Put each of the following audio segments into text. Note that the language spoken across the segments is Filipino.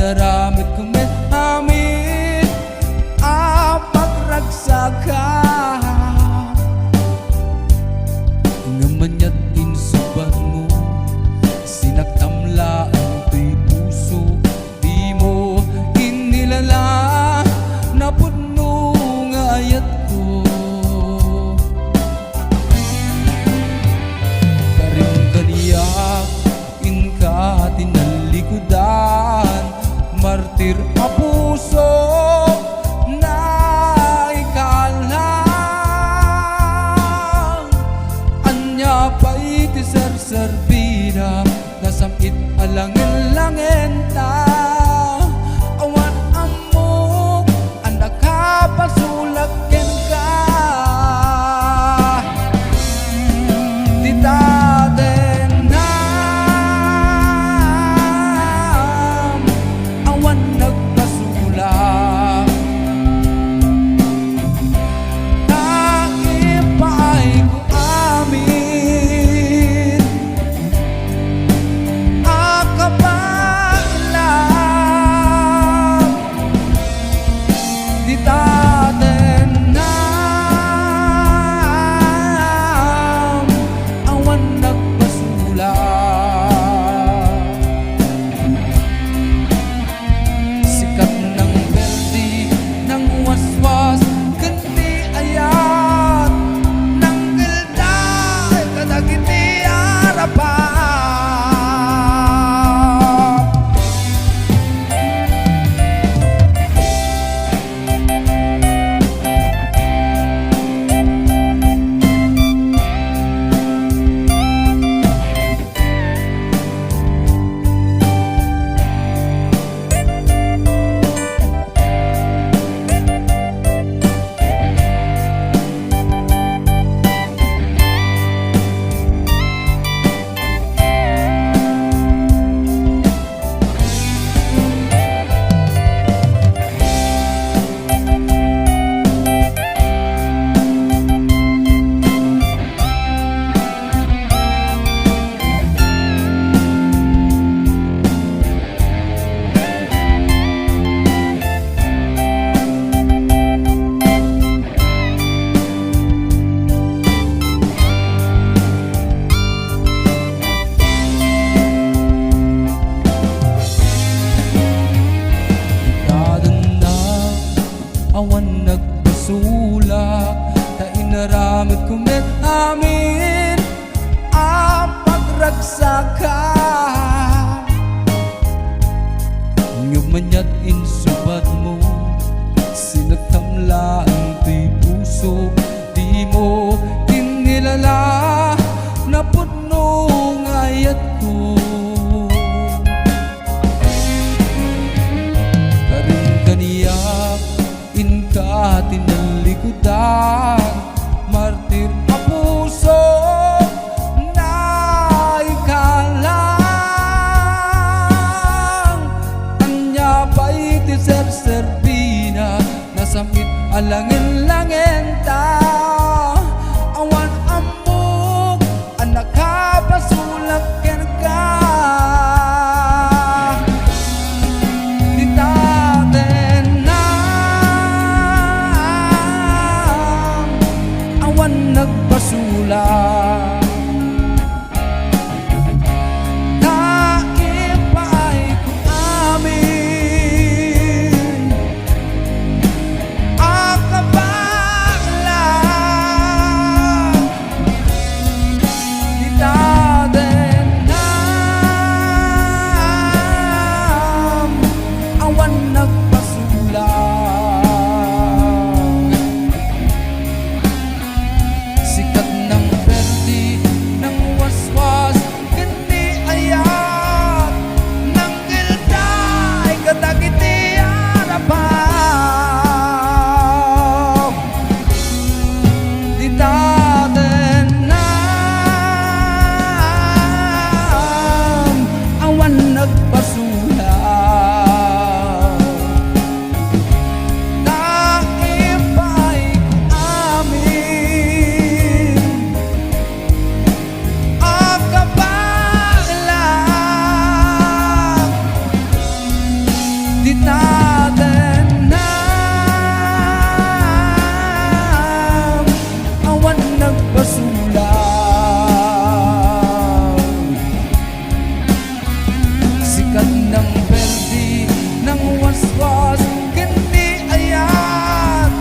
inaramid ko met amin ang pagragsakan. Ngamanya't insubat mo, sinaktamla ang tuy puso. Di mo inilala na puno nga ayat ko. Karing kaniyak inka tinalikudan, martir a puso na ikalang. Anya pa'y ti ser-serbida, nasamit alangin-langin ta. Awan amok, anda ka pasulakin ka. Di taden nam, awan nagpasulak. Naipaay ko amin akabalang. Di taden nam, awan nagpasulak. Sikat ng beldi ng waswas, kundi ayat ng gilday kadagiti arapan. Awan nagpasula, ta inaramid ko met amin ang pagragsakan. Ngamanya't insubat mo, sinagtamla ang tuy puso. Di mo inilala na puno nga ayat ko. Karing kaniyak inka tinalikudan, martir a puso na ikalang. Anya pa'y ti ser-serbina, nasamit alangin-langin ta. Awan amok, anak ka pasulakin ka. Di taden nam, awan nagpasulat. Naipaay ko amin akabalang. Tottenham, awan nagpasulang. Sikat ng perdi, ng waswas, kindi ayat,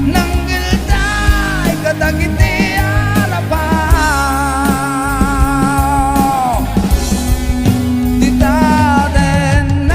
ng gilday, kadagiti arapaw. Di Tottenham,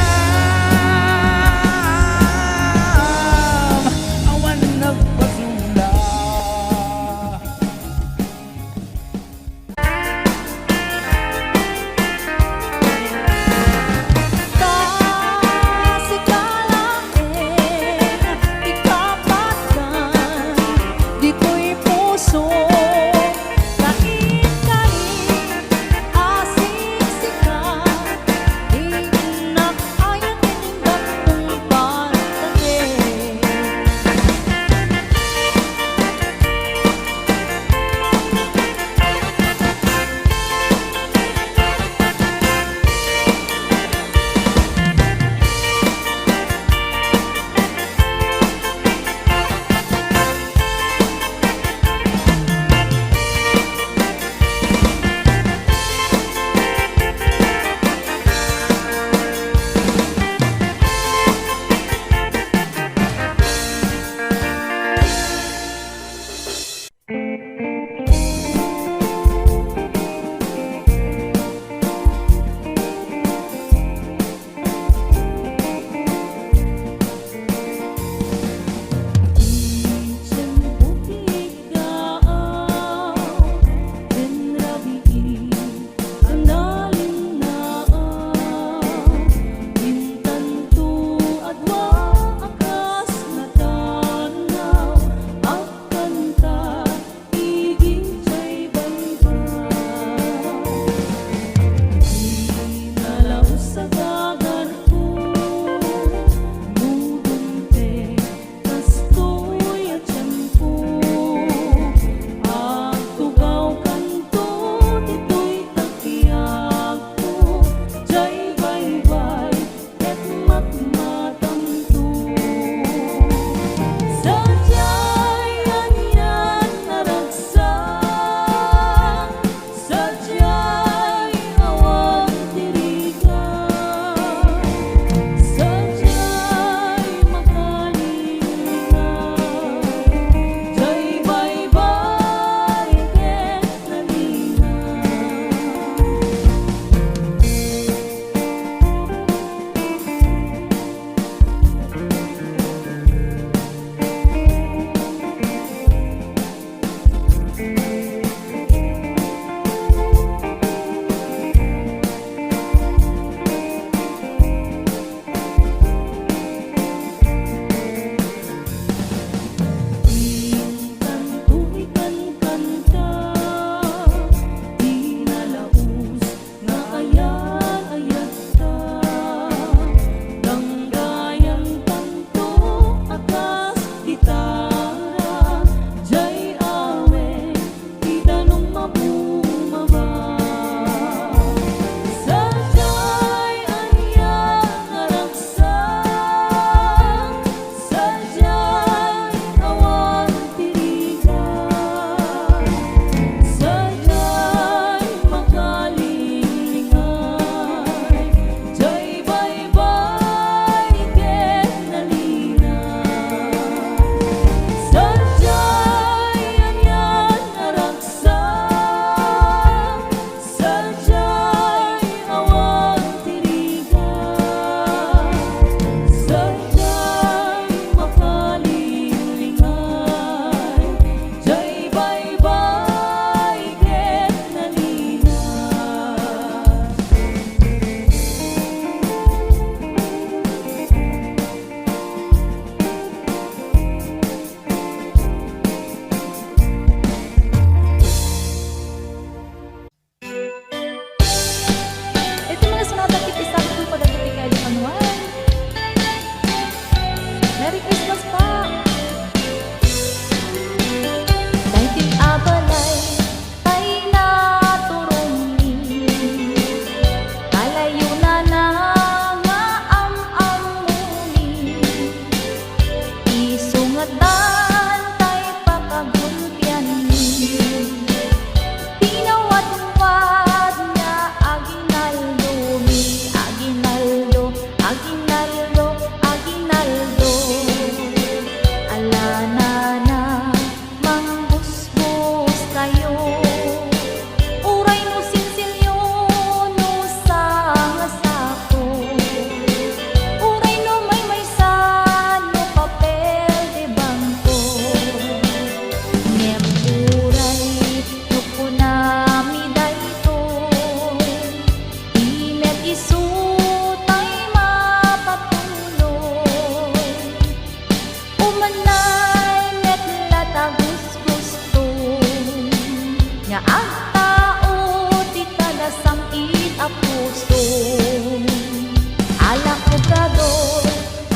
labrador,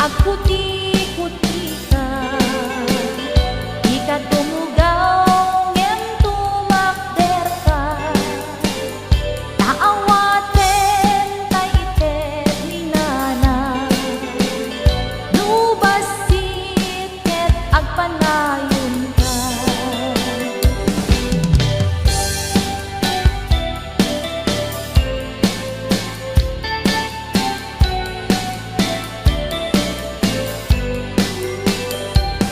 ag puti-puti ka. Ika tumugaw, ngem tumakder ka. Taawaten taitet ni nana. Nubasit ket agpanayon ka.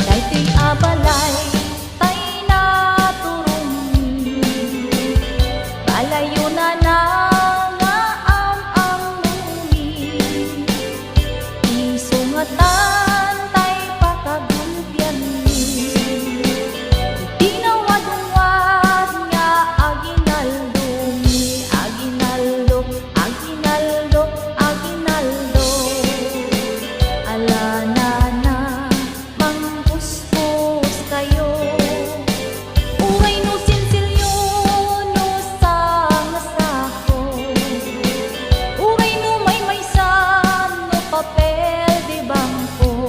Daytoy abalay tay naturong balayo na nga ang muli. Isungatan tay pakagumpyan ni. Dinawadungwad nga aginaldo mi, aginaldo, aginaldo, aginaldo. Ala na mangpuspos kayo. Uray no sinsilyo no sangasaho. Uray no may maysan no papel di bangko.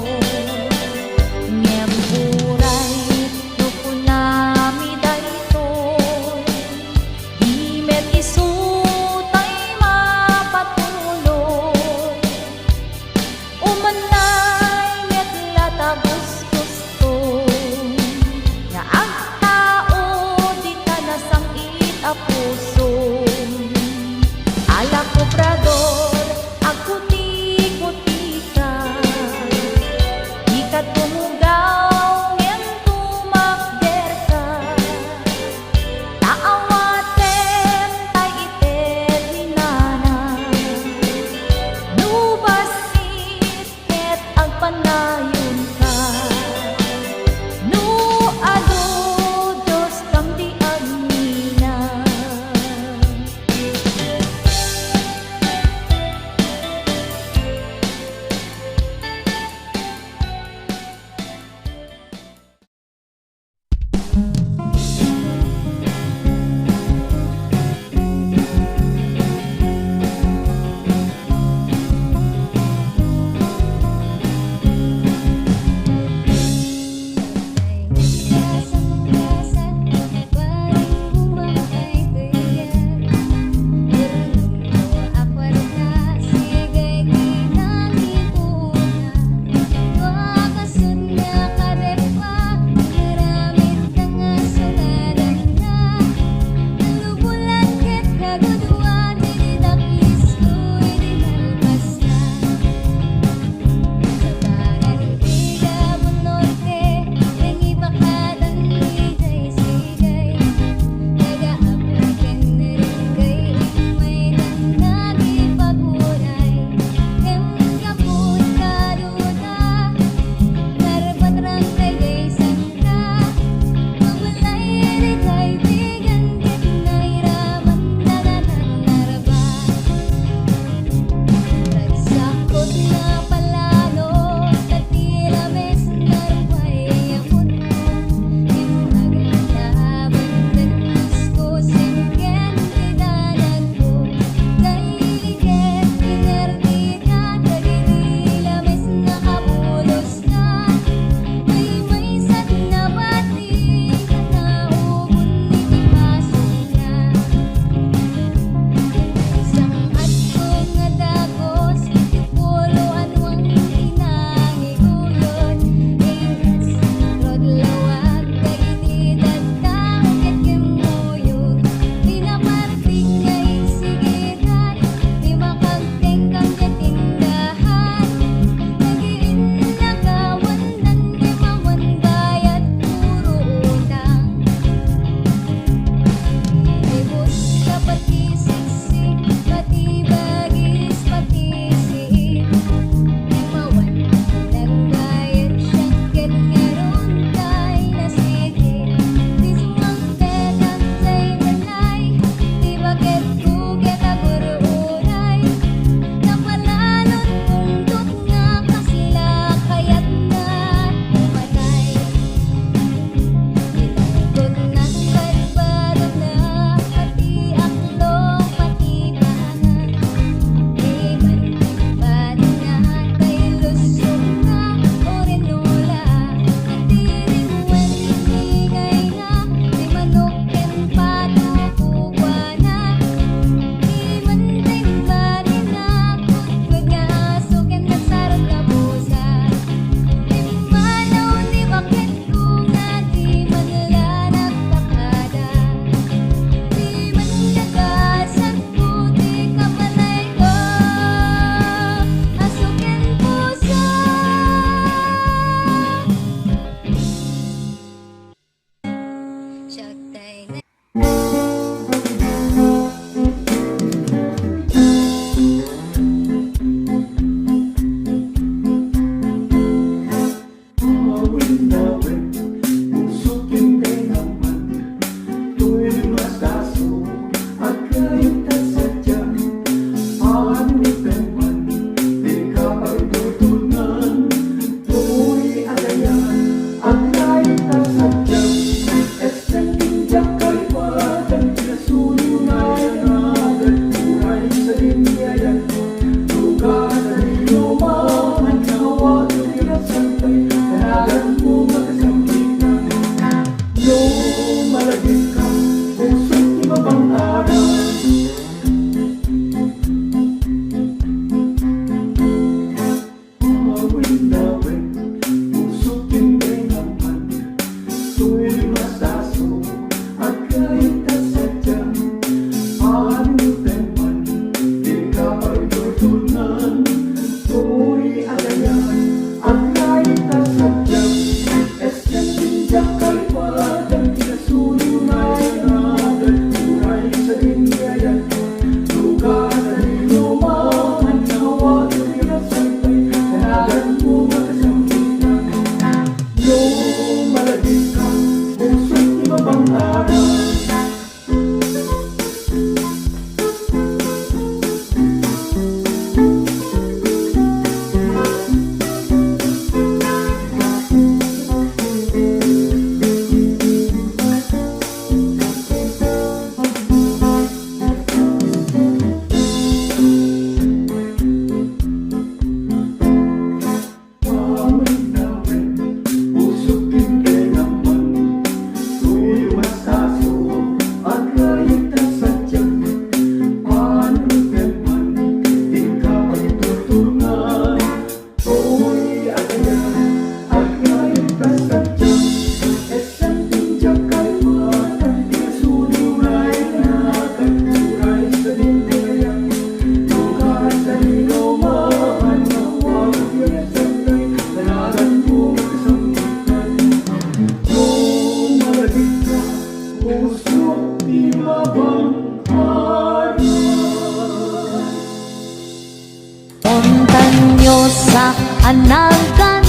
Montaño sa anagan,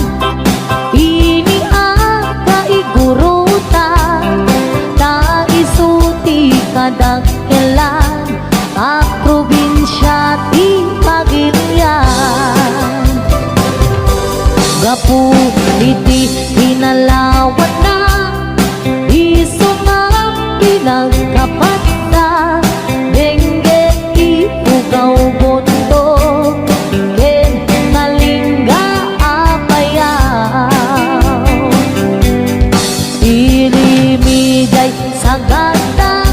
ini ang kaigurutan, naisuti kadagkelan, ang probinsya ti Pagilian. Gapu iti hinalawan na, iso nga pinagkapat na, dengge ipugaw bundok, ken nalingga apayaw. Ilimiday sa ganda,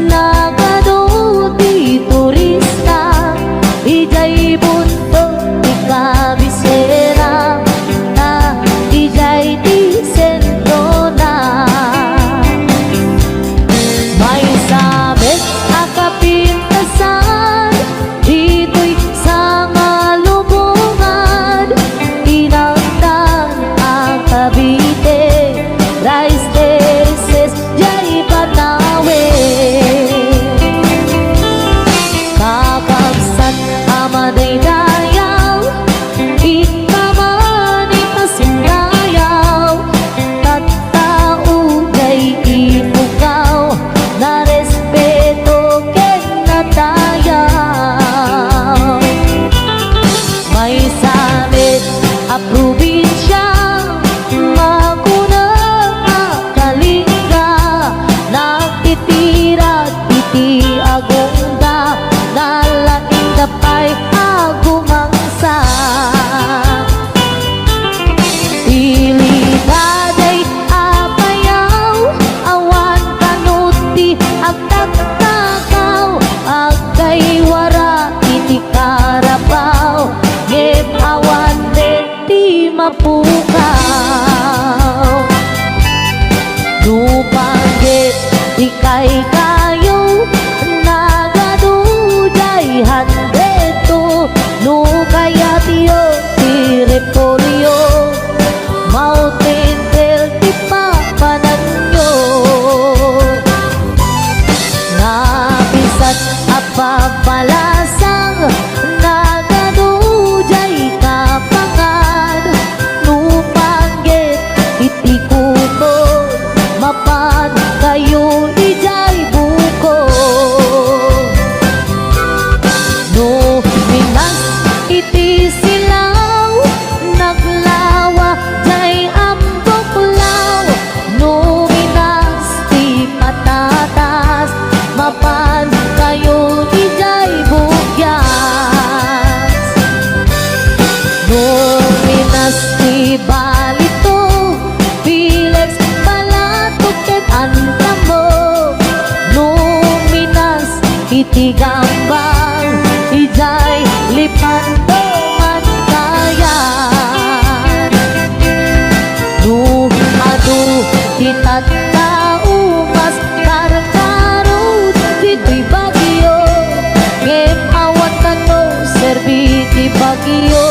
nagado di turista, ijay bundok di kabisera, na ijay di sentro na. May sabit akapintasan, dito'y sa malubungan, tinagdan ang Cavite, rice terraces, jay Banawe. Kakabsat amaday dayaw, ikamani pasindayaw, tattao jay ipugaw, na respeto ken natayaw. May sabit a probinsya, makuna kalinga, nagtitira iti agungda, nalaing dapay agumangsa. Ilidaday apayaw, awan kanuti agtagtakaw, agkay wara iti karabaw, ngem awan din ti mapukaw. Nupanggit ikay kayo, nagadujay handreto, no kaya tiyo ti repolyo, mountain del ti papananyo. Napisat apapalasang, nagadujay kapangan, nupanggit iti kuko, mapan kayo ijay buko. No minas iti silaw, naglawa jay ambuklaw, no minas ti patatas, mapan kayo ijay bugyas. No minas ti balito, Felix Balatot ket antamo, no minas iti gambang, ijay lipantongan kayan. No adu ti tattao, mas karkarot dito'y bagyo, ngem awan kano serbi ti bagyo,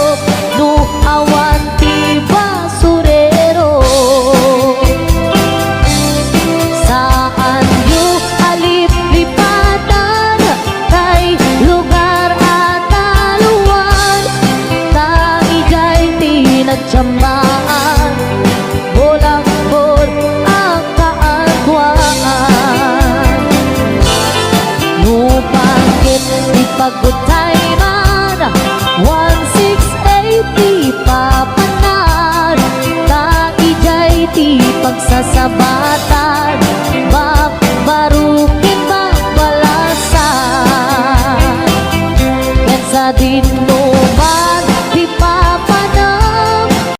no awan ti basurero. Saan yu alip-lipatan, kay lugar at taluan, ta ijay ti nagtsamaan.